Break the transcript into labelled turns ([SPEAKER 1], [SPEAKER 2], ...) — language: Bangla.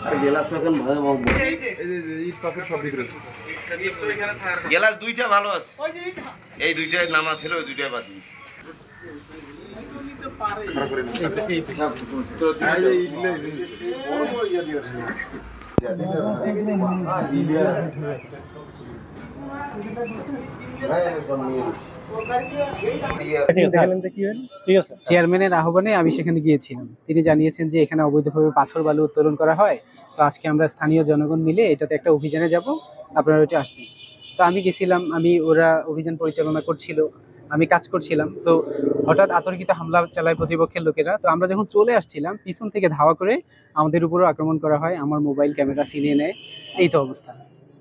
[SPEAKER 1] আর গেলাস এখন ভালো গেলাস দুইটা ভালো আছে, এই দুইটার নাম ছিল, ওই দুইটাই বাঁচি
[SPEAKER 2] চেয়ারম্যানের আহ্বানে আমি সেখানে গিয়েছিলাম। তিনি জানিয়েছেন যে এখানে অবৈধভাবে পাথর বালু উত্তোলন করা হয়। তো আজকে আমরা স্থানীয় জনগণ মিলে এটাতে একটা অভিযানে যাব, আপনারা ওইটা আসবেন। তো আমি গেছিলাম, ওরা অভিযান পরিচালনা করছিল, আমি কাজ করছিলাম। তো হঠাৎ আতর্কিত হামলা চালায় প্রতিপক্ষের লোকেরা। তো আমরা যখন চলে আসছিলাম, পিছন থেকে ধাওয়া করে আমাদের উপরও আক্রমণ করা হয়, আমার মোবাইল ক্যামেরা ছিনিয়ে নেয়। এই তো অবস্থা।